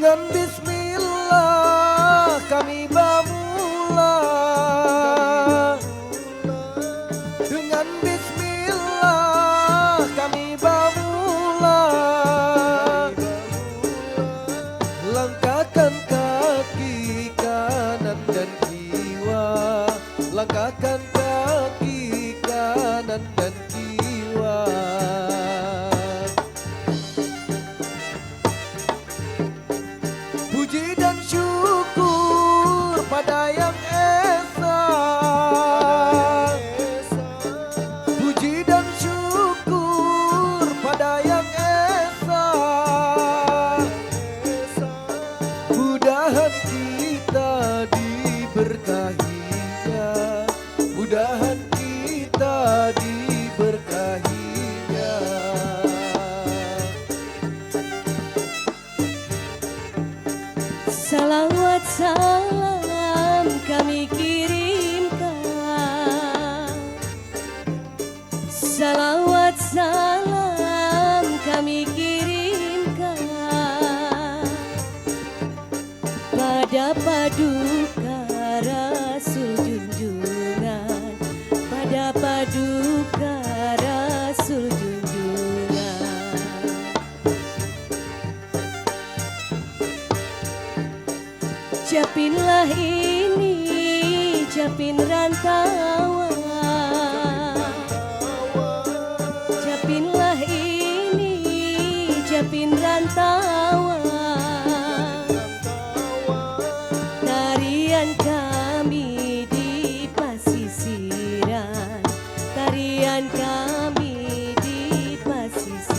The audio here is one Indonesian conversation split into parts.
Dengan bismillah kami bermula, dengan bismillah kami bermula, langkahkan kaki kanan dan kiwa, langkahkan kaki kanan dan kiwa. Puji dan syukur pada Yang Esa, puji dan syukur pada Yang Esa. Mudahan kita diberkahinya, mudahan kita diberkahinya. Salawat salam kami kirimkan, salawat salam kami kirimkan pada paduka Rasul junjungan, pada paduka Rasul junjungan. Japinlah ini, japin rantauan. Japinlah ini, japin rantauan. Tarian kami di pasisiran, tarian kami di pasisiran.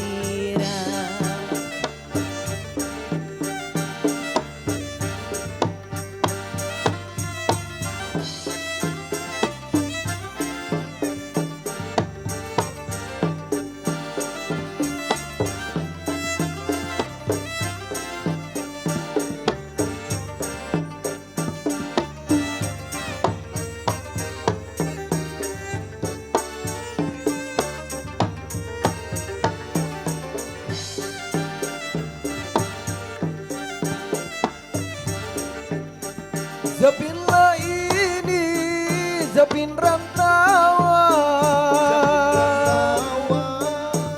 Zapinlah ini, zapin rantauan.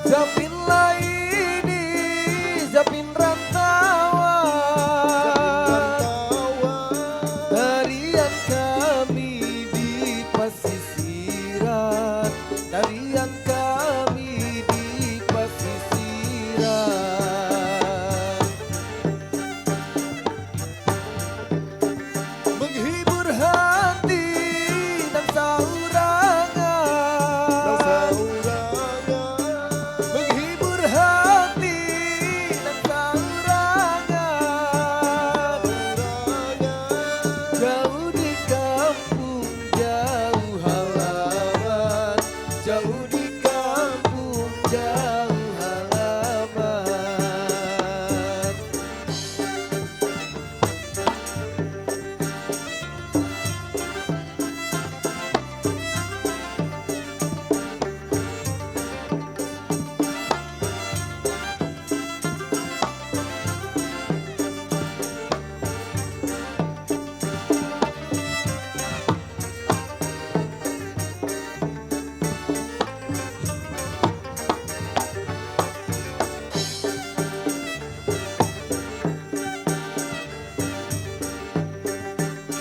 Zapinlah ini, zapin rantauan. Tarian kami di pasisiran, tarian kami di pasisiran. Menghibur hati dan saurangan, menghibur hati dan saurangan. Jauh di kampung, jauh halaman, jauh di kampung, jauh halaman.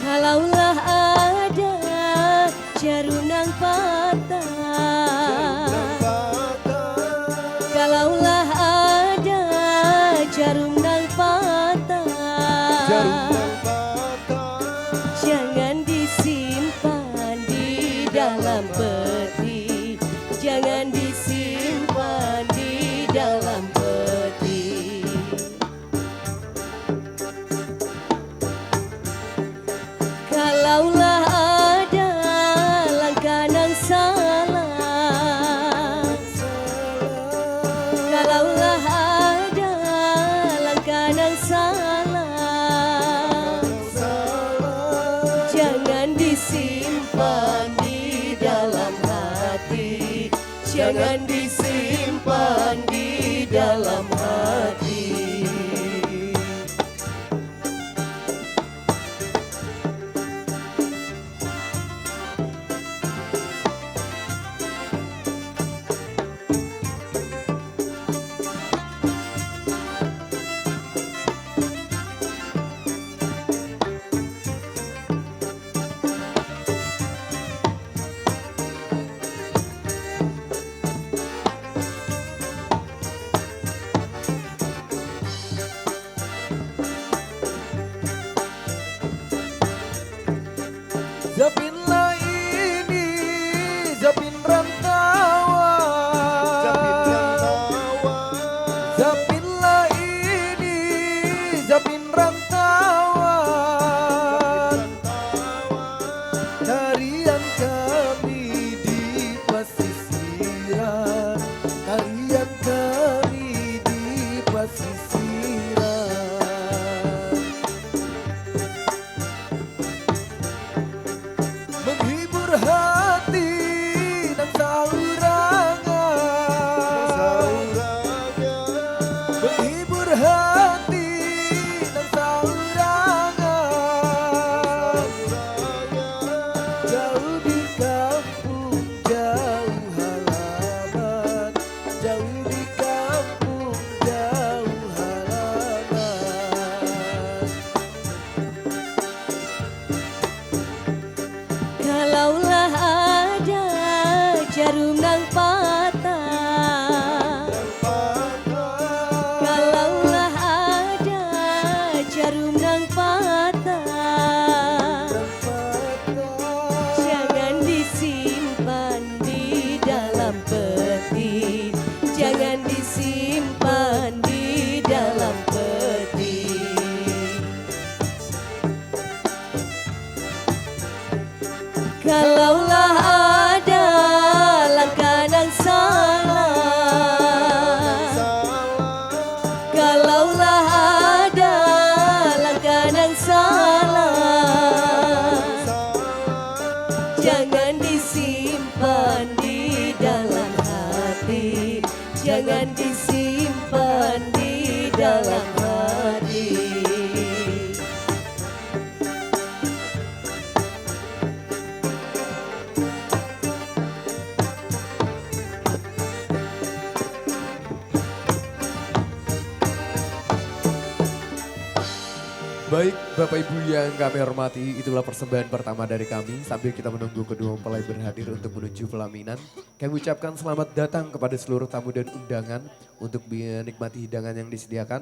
Kalaulah ada jarum nang patah, kalaulah ada jarum nang patah, jangan disimpan di dalam peti, jangan disimpan di dalam peti. Kalaulah ada langkah nang salah, kalaulah ada Kian kami di pasisiran, menghibur hati dan saurangan, menghibur hati dan saurangan, jauh di kampung jauh halaman, jauh di kampung jauh halaman. Kalaulah ada jarum nang patah, kalaulah ada jarum nang patah, jangan disimpan di dalam peti, jangan disimpan di dalam peti. Kalaulah ada langkah yang salah, kalaulah ada langkah yang salah, jangan disimpan di dalam hati, jangan disimpan di dalam hati. Baik Bapak Ibu yang kami hormati, itulah persembahan pertama dari kami. Sambil kita menunggu kedua mempelai berhadir untuk menuju pelaminan, kami ucapkan selamat datang kepada seluruh tamu dan undangan untuk menikmati hidangan yang disediakan.